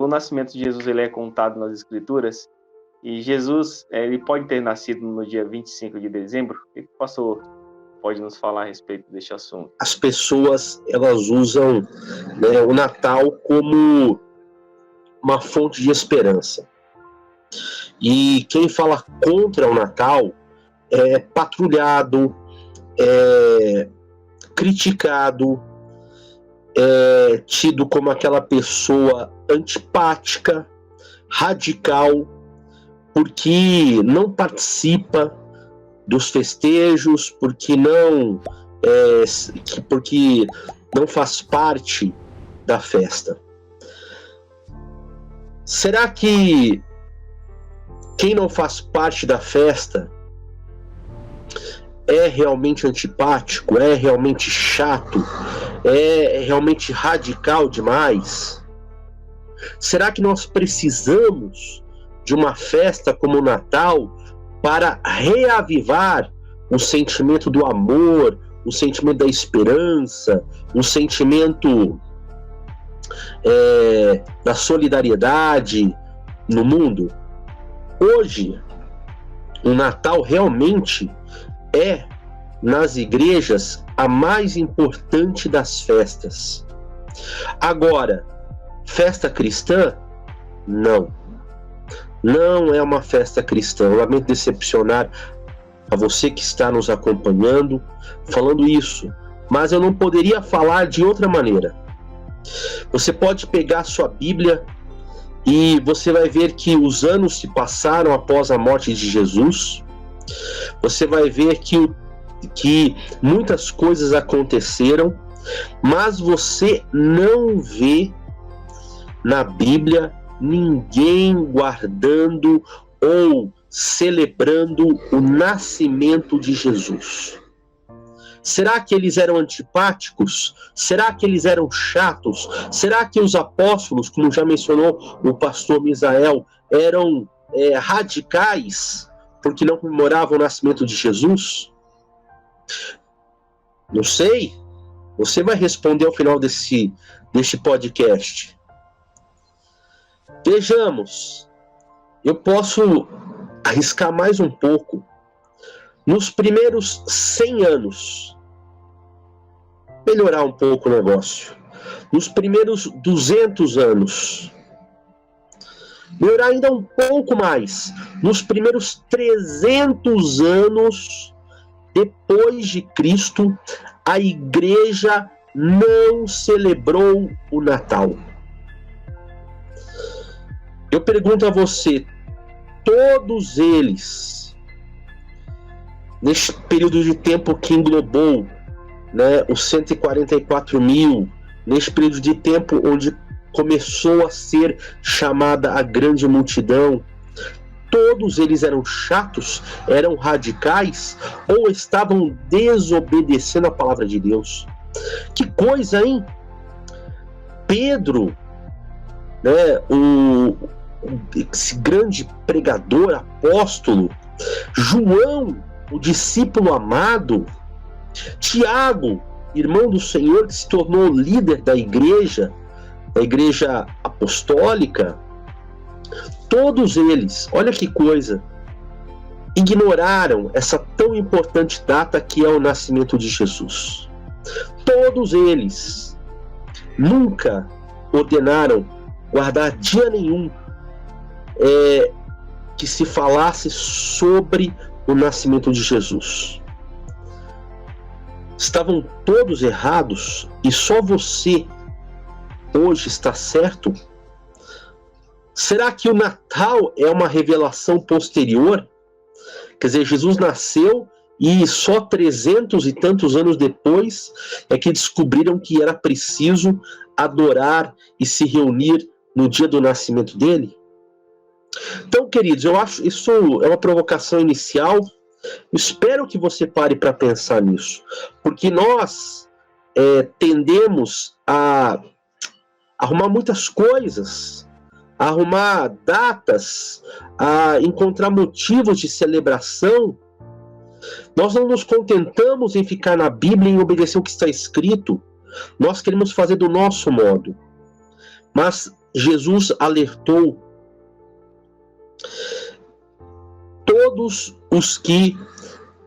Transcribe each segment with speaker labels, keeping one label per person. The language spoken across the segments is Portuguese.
Speaker 1: o nascimento de Jesus ele é contado nas Escrituras, e Jesus ele pode ter nascido no dia 25 de dezembro. O que o pastor pode nos falar a respeito deste assunto?
Speaker 2: As pessoas, elas usam, né, o Natal como uma fonte de esperança. E quem fala contra o Natal é patrulhado, é criticado, é tido como aquela pessoa antipática, radical, porque não participa dos festejos, porque não faz parte da festa. Será que quem não faz parte da festa é realmente antipático, é realmente chato, é realmente radical demais? Será que nós precisamos de uma festa como o Natal para reavivar o sentimento do amor, o sentimento da esperança, o sentimento da solidariedade no mundo? Hoje, o Natal realmente é, nas igrejas, a mais importante das festas. Agora, festa cristã? Não. Não é uma festa cristã. Eu lamento decepcionar a você que está nos acompanhando falando isso, mas eu não poderia falar de outra maneira. Você pode pegar sua Bíblia e você vai ver que os anos se passaram após a morte de Jesus. Você vai ver que muitas coisas aconteceram, mas você não vê na Bíblia ninguém guardando ou celebrando o nascimento de Jesus. Será que eles eram antipáticos? Será que eles eram chatos? Será que os apóstolos, como já mencionou o pastor Misael, eram radicais porque não comemoravam o nascimento de Jesus? Não sei. Você vai responder ao final deste podcast. Vejamos. Eu posso arriscar mais um pouco. Nos primeiros 100 anos, melhorar um pouco o negócio. Nos primeiros 200 anos, melhorar ainda um pouco mais. Nos primeiros 300 anos depois de Cristo, a igreja não celebrou o Natal. Eu pergunto a você, todos eles, neste período de tempo que englobou, né, os 144 mil, neste período de tempo onde começou a ser chamada a grande multidão, todos eles eram chatos, eram radicais ou estavam desobedecendo a palavra de Deus? Que coisa, hein? Pedro, né, esse grande pregador, apóstolo, João, o discípulo amado, Tiago, irmão do Senhor, que se tornou líder da igreja apostólica, todos eles, olha que coisa, ignoraram essa tão importante data que é o nascimento de Jesus. Todos eles nunca ordenaram guardar dia nenhum que se falasse sobre o nascimento de Jesus. Estavam todos errados e só você hoje está certo? Será que o Natal é uma revelação posterior? Quer dizer, Jesus nasceu e só 300 e tantos anos depois é que descobriram que era preciso adorar e se reunir no dia do nascimento dele? Então, queridos, eu acho isso é uma provocação inicial. Espero que você pare para pensar nisso, porque nós tendemos a arrumar muitas coisas, a arrumar datas, a encontrar motivos de celebração. Nós não nos contentamos em ficar na Bíblia e obedecer o que está escrito. Nós queremos fazer do nosso modo. Mas Jesus alertou todos os que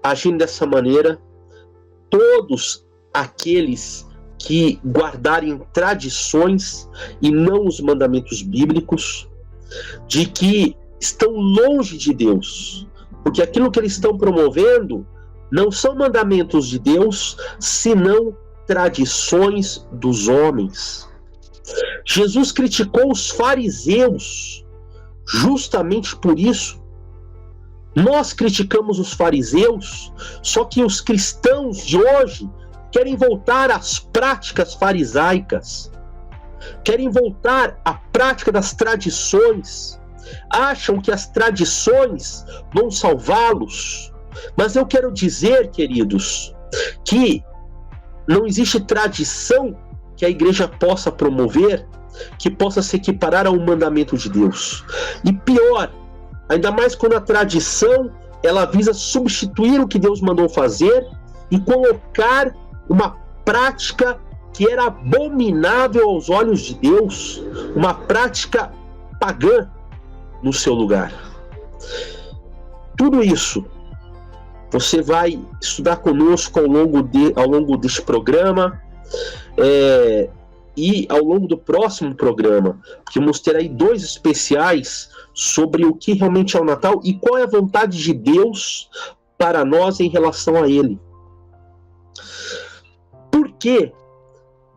Speaker 2: agem dessa maneira, todos aqueles que guardarem tradições e não os mandamentos bíblicos, de que estão longe de Deus, porque aquilo que eles estão promovendo não são mandamentos de Deus, senão tradições dos homens. Jesus criticou os fariseus justamente por isso. Nós criticamos os fariseus, só que os cristãos de hoje querem voltar às práticas farisaicas, querem voltar à prática das tradições, acham que as tradições vão salvá-los. Mas eu quero dizer, queridos, que não existe tradição que a igreja possa promover que possa se equiparar ao mandamento de Deus. E pior, ainda mais quando a tradição ela visa substituir o que Deus mandou fazer e colocar uma prática que era abominável aos olhos de Deus, uma prática pagã no seu lugar. Tudo isso você vai estudar conosco ao longo deste programa e ao longo do próximo programa, porque vamos ter aí 2 especiais sobre o que realmente é o Natal e qual é a vontade de Deus para nós em relação a ele. Por que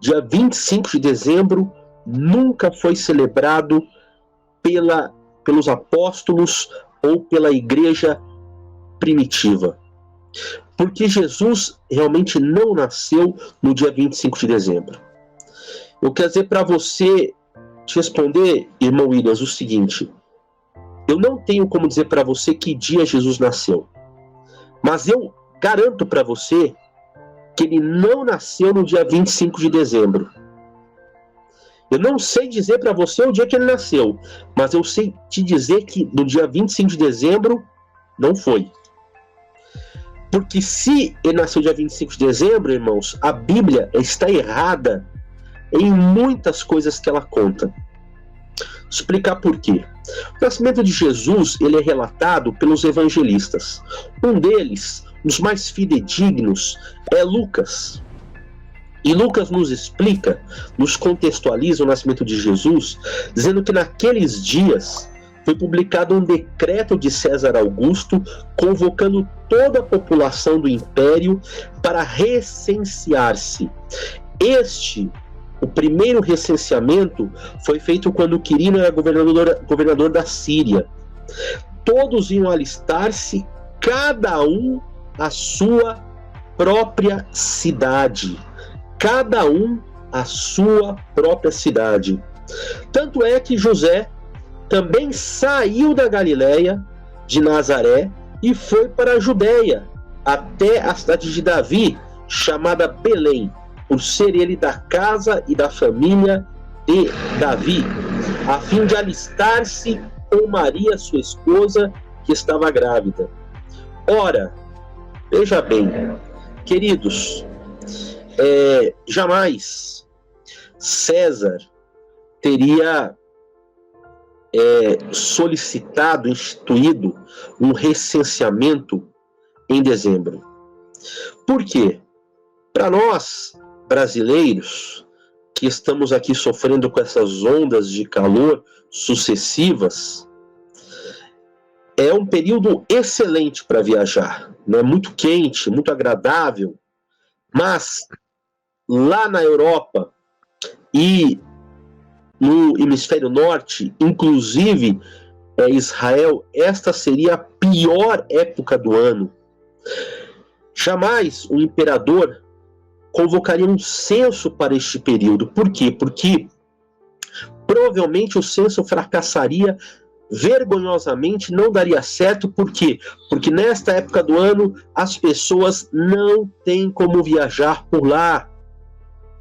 Speaker 2: dia 25 de dezembro nunca foi celebrado pelos apóstolos ou pela igreja primitiva? Porque Jesus realmente não nasceu no dia 25 de dezembro. Eu quero dizer para você, te responder, irmão Williams, o seguinte: eu não tenho como dizer para você que dia Jesus nasceu, mas eu garanto para você que ele não nasceu no dia 25 de dezembro. Eu não sei dizer para você o dia que ele nasceu, mas eu sei te dizer que no dia 25 de dezembro não foi. Porque se ele nasceu dia 25 de dezembro, irmãos, a Bíblia está errada em muitas coisas que ela conta. Vou explicar por quê. O nascimento de Jesus ele é relatado pelos evangelistas. Um deles, os mais fidedignos, é Lucas. E Lucas nos explica, nos contextualiza o nascimento de Jesus, dizendo que naqueles dias foi publicado um decreto de César Augusto convocando toda a população do império para recensear-se. O primeiro recenseamento foi feito quando Quirino era governador da Síria. Todos iam alistar-se, cada um à sua própria cidade. Cada um à sua própria cidade. Tanto é que José também saiu da Galileia, de Nazaré, e foi para a Judéia, até a cidade de Davi, chamada Belém, por ser ele da casa e da família de Davi, a fim de alistar-se com Maria, sua esposa, que estava grávida. Ora, veja bem, queridos, jamais César teria solicitado, instituído um recenseamento em dezembro. Por quê? Para nós, brasileiros, que estamos aqui sofrendo com essas ondas de calor sucessivas, é um período excelente para viajar, né? Muito quente, muito agradável, mas lá na Europa e no hemisfério norte, inclusive Israel, esta seria a pior época do ano. Jamais o imperador convocaria um censo para este período. Por quê? Porque provavelmente o censo fracassaria vergonhosamente, não daria certo. Por quê? Porque nesta época do ano as pessoas não têm como viajar por lá.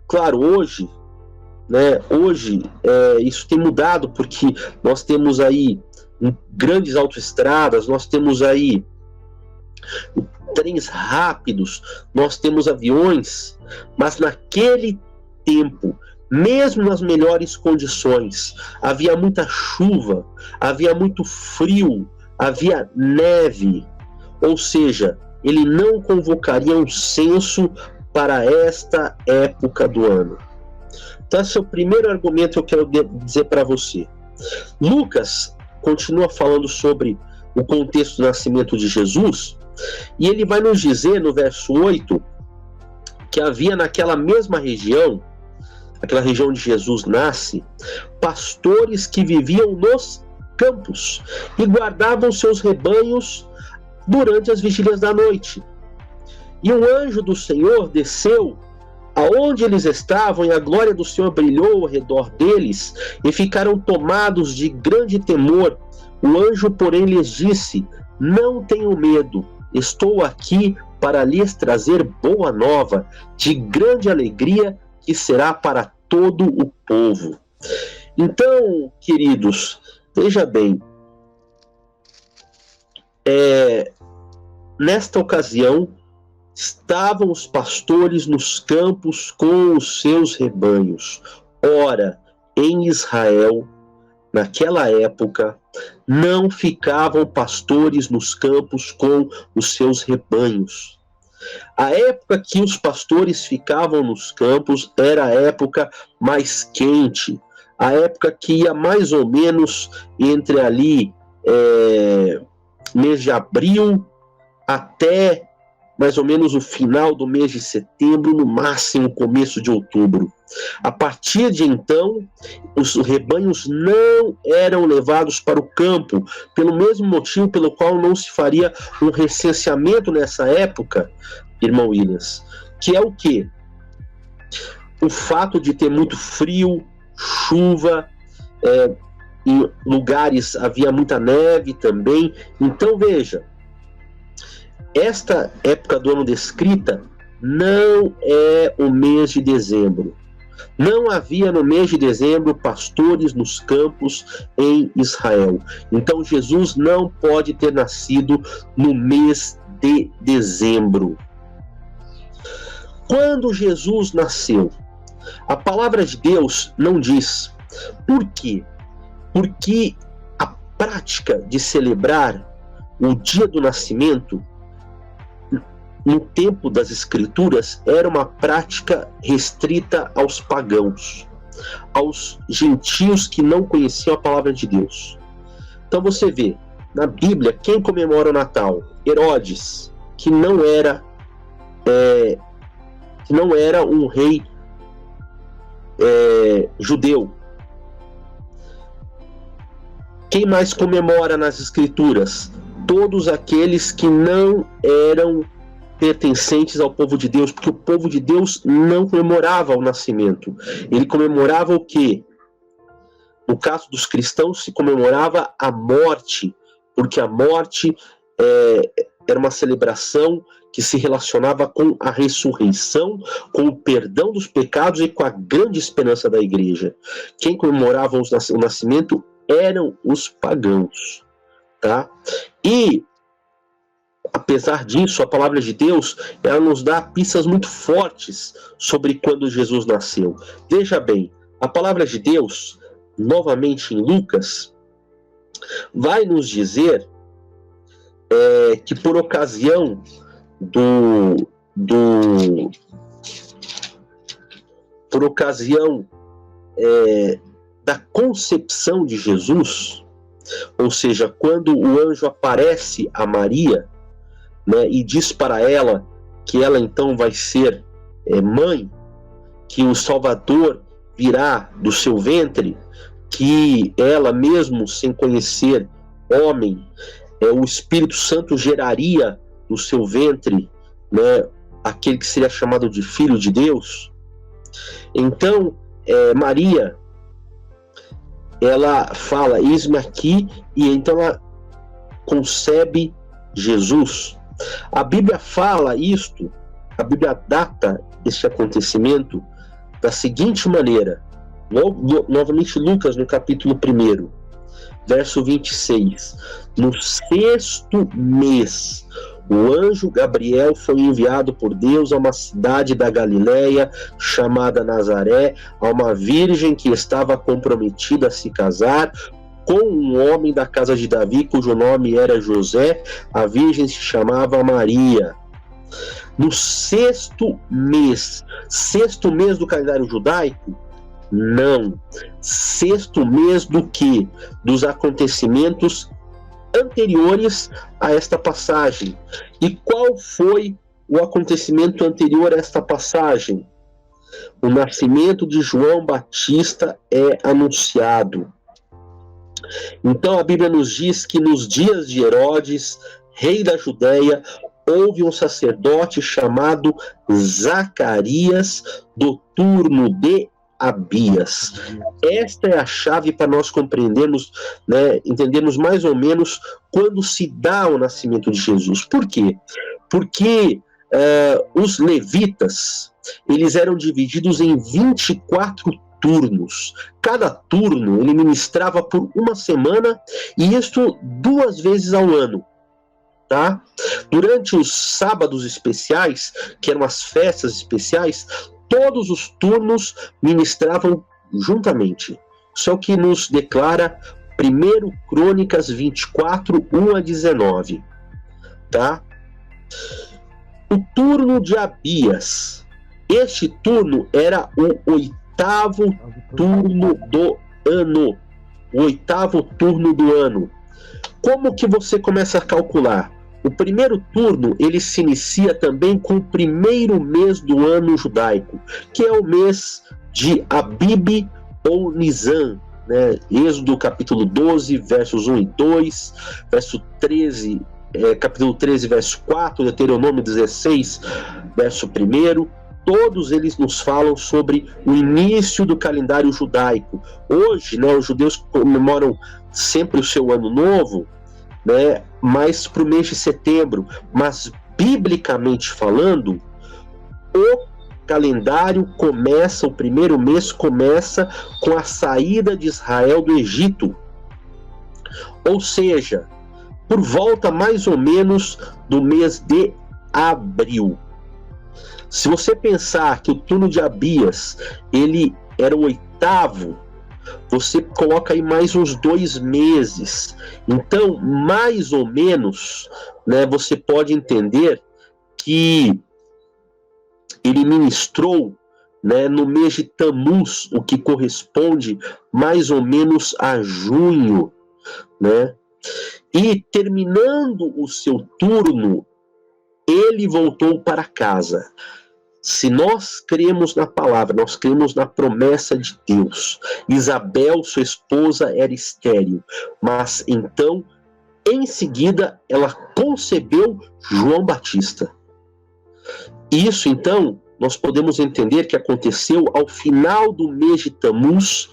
Speaker 2: Claro, hoje isso tem mudado, porque nós temos aí grandes autoestradas, nós temos aí trens rápidos, nós temos aviões, mas naquele tempo mesmo nas melhores condições. Havia muita chuva, havia muito frio, havia neve. Ou seja, ele não convocaria um censo para esta época do ano. Então, esse é o primeiro argumento que eu quero dizer para você. Lucas continua falando sobre o contexto do nascimento de Jesus, e ele vai nos dizer no verso 8 que havia naquela mesma região, aquela região onde Jesus nasce, pastores que viviam nos campos e guardavam seus rebanhos durante as vigílias da noite. E um anjo do Senhor desceu aonde eles estavam, e a glória do Senhor brilhou ao redor deles, e ficaram tomados de grande temor. O anjo, porém, lhes disse: não tenham medo, estou aqui para lhes trazer boa nova, de grande alegria, que será para todo o povo. Então, queridos, veja bem, nesta ocasião, estavam os pastores nos campos com os seus rebanhos. Ora, em Israel, naquela época, não ficavam pastores nos campos com os seus rebanhos. A época que os pastores ficavam nos campos era a época mais quente, a época que ia mais ou menos entre ali mês de abril até mais ou menos o final do mês de setembro, no máximo começo de outubro. A partir de então, os rebanhos não eram levados para o campo, pelo mesmo motivo pelo qual não se faria um recenseamento nessa época, irmão Williams, que é o quê? O fato de ter muito frio, chuva, em lugares havia muita neve também. Então veja, esta época do ano descrita não é o mês de dezembro. Não havia no mês de dezembro pastores nos campos em Israel. Então Jesus não pode ter nascido no mês de dezembro. Quando Jesus nasceu, a palavra de Deus não diz. Por quê? Porque a prática de celebrar o dia do nascimento no tempo das Escrituras era uma prática restrita aos pagãos, aos gentios que não conheciam a palavra de Deus. Então você vê, na Bíblia, quem comemora o Natal? Herodes, que não era um rei judeu. Quem mais comemora nas Escrituras? Todos aqueles que não eram pertencentes ao povo de Deus, porque o povo de Deus não comemorava o nascimento. Ele comemorava o quê? No caso dos cristãos, se comemorava a morte, porque a morte era uma celebração que se relacionava com a ressurreição, com o perdão dos pecados e com a grande esperança da igreja. Quem comemorava o nascimento eram os pagãos, tá? E apesar disso, a palavra de Deus, ela nos dá pistas muito fortes sobre quando Jesus nasceu. Veja bem, a palavra de Deus, novamente em Lucas, vai nos dizer que por ocasião da concepção de Jesus, ou seja, quando o anjo aparece a Maria, né, e diz para ela que ela então vai ser mãe, que o Salvador virá do seu ventre, que ela mesmo sem conhecer homem, o Espírito Santo geraria no seu ventre, né, aquele que seria chamado de Filho de Deus. Então Maria, ela fala: eis-me aqui, e então ela concebe Jesus. A Bíblia fala isto, a Bíblia data este acontecimento da seguinte maneira. Novamente Lucas, no capítulo 1, verso 26. No 6º mês, O anjo Gabriel foi enviado por Deus a uma cidade da Galileia chamada Nazaré, a uma virgem que estava comprometida a se casar com um homem da casa de Davi, cujo nome era José. A virgem se chamava Maria. No sexto mês do calendário judaico? Não. Sexto mês do quê? Dos acontecimentos anteriores a esta passagem. E qual foi o acontecimento anterior a esta passagem? O nascimento de João Batista é anunciado. Então a Bíblia nos diz que nos dias de Herodes, rei da Judéia, houve um sacerdote chamado Zacarias, do turno de Abias. Esta é a chave para nós compreendermos, entendermos mais ou menos quando se dá o nascimento de Jesus. Por quê? Porque os levitas, eles eram divididos em 24 turnos. Cada turno ele ministrava por uma semana, e isto 2 vezes ao ano. Tá? Durante os sábados especiais, que eram as festas especiais, todos os turnos ministravam juntamente. Isso é o que nos declara 1 Crônicas 24, 1 a 19. Tá? O turno de Abias. Este turno era o 8º turno do ano. O 8º turno do ano. Como que você começa a calcular? O primeiro turno, ele se inicia também com o primeiro mês do ano judaico, que é o mês de Abib ou Nisan, né? Êxodo capítulo 12, versos 1 e 2, verso 13, capítulo 13, verso 4, Deuteronômio 16, verso 1, todos eles nos falam sobre o início do calendário judaico. Hoje, os judeus comemoram sempre o seu ano novo, mais para o mês de setembro, mas biblicamente falando, o calendário começa, o primeiro mês começa com a saída de Israel do Egito, ou seja, por volta mais ou menos do mês de abril. Se você pensar que o turno de Abias ele era o 8º, você coloca aí mais uns 2 meses. Então, mais ou menos, você pode entender que ele ministrou, no mês de Tamuz, o que corresponde mais ou menos a junho, E terminando o seu turno, ele voltou para casa. Se nós cremos na palavra, nós cremos na promessa de Deus. Isabel, sua esposa, era estéril, mas então, em seguida, ela concebeu João Batista. Isso, então, nós podemos entender que aconteceu ao final do mês de Tamuz,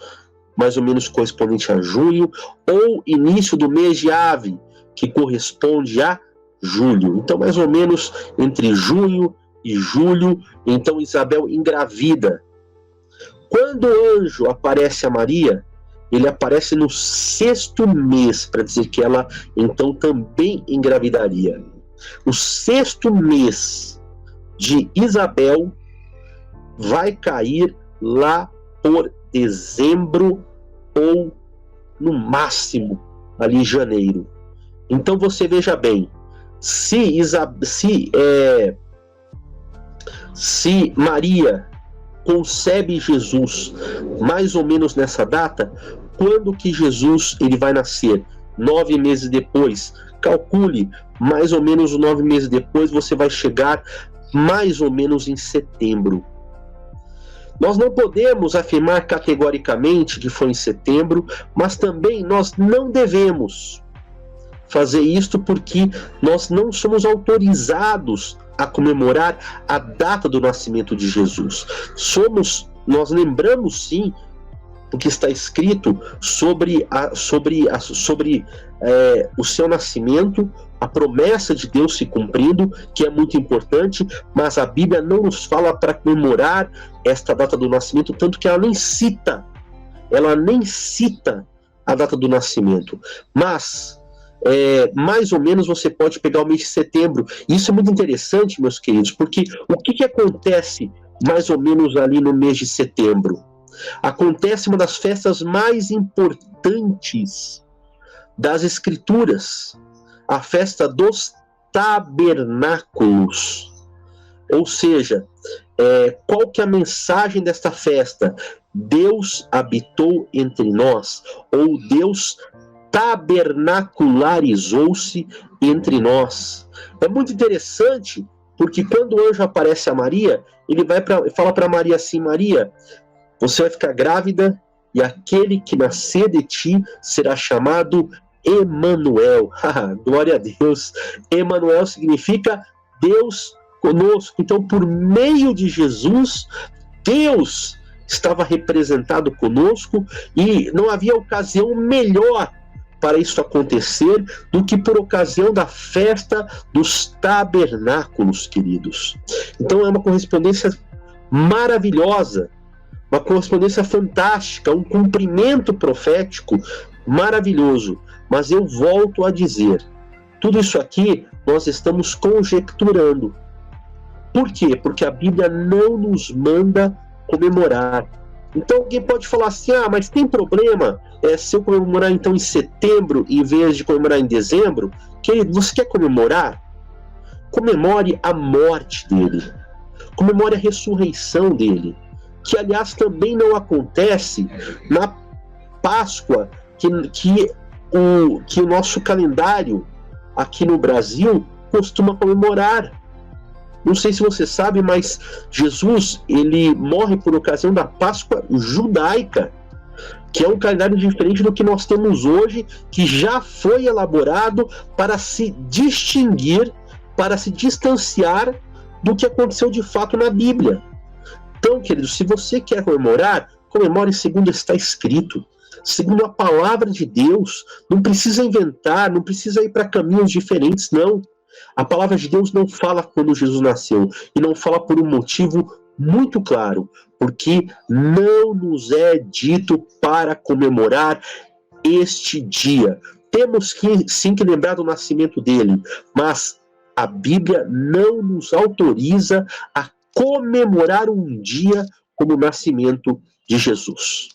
Speaker 2: mais ou menos correspondente a junho, ou início do mês de Ave, que corresponde a julho. Então, mais ou menos entre junho e julho, então Isabel engravida. Quando o anjo aparece a Maria, ele aparece no 6º mês, para dizer que ela então também engravidaria. O 6º mês de Isabel vai cair lá por dezembro ou no máximo ali em janeiro. Então você veja bem, se Maria concebe Jesus mais ou menos nessa data, quando que Jesus ele vai nascer? 9 meses depois. Calcule, mais ou menos 9 meses depois, você vai chegar mais ou menos em setembro. Nós não podemos afirmar categoricamente que foi em setembro, mas também nós não devemos fazer isto porque nós não somos autorizados a comemorar a data do nascimento de Jesus. Nós lembramos sim, porque está escrito sobre o seu nascimento, a promessa de Deus se cumprindo, que é muito importante, mas a Bíblia não nos fala para comemorar esta data do nascimento, tanto que ela nem cita a data do nascimento. Mas mais ou menos você pode pegar o mês de setembro. Isso é muito interessante, meus queridos, porque o que acontece mais ou menos ali no mês de setembro? Acontece uma das festas mais importantes das Escrituras, a festa dos tabernáculos. Ou seja, qual que é a mensagem desta festa? Deus habitou entre nós, ou Deus tabernacularizou-se entre nós. É muito interessante, porque quando o anjo aparece a Maria, ele fala para Maria assim: Maria, você vai ficar grávida e aquele que nascer de ti será chamado Emanuel. Glória a Deus. Emanuel significa Deus conosco. Então, por meio de Jesus, Deus estava representado conosco, e não havia ocasião melhor para isso acontecer do que por ocasião da festa dos tabernáculos, queridos. Então é uma correspondência maravilhosa, uma correspondência fantástica, um cumprimento profético maravilhoso. Mas eu volto a dizer, tudo isso aqui nós estamos conjecturando. Por quê? Porque a Bíblia não nos manda comemorar. Então alguém pode falar assim: mas tem problema se eu comemorar então em setembro em vez de comemorar em dezembro? Querido, você quer comemorar? Comemore a morte dele, comemore a ressurreição dele, que aliás também não acontece na Páscoa, que o nosso calendário aqui no Brasil costuma comemorar. Não sei se você sabe, mas Jesus, ele morre por ocasião da Páscoa judaica, que é um calendário diferente do que nós temos hoje, que já foi elaborado para se distinguir, para se distanciar do que aconteceu de fato na Bíblia. Então, queridos, se você quer comemorar, comemore segundo está escrito, segundo a palavra de Deus. Não precisa inventar, não precisa ir para caminhos diferentes, não. A palavra de Deus não fala quando Jesus nasceu, e não fala por um motivo muito claro, porque não nos é dito para comemorar este dia. Temos sim que lembrar do nascimento dele, mas a Bíblia não nos autoriza a comemorar um dia como o nascimento de Jesus.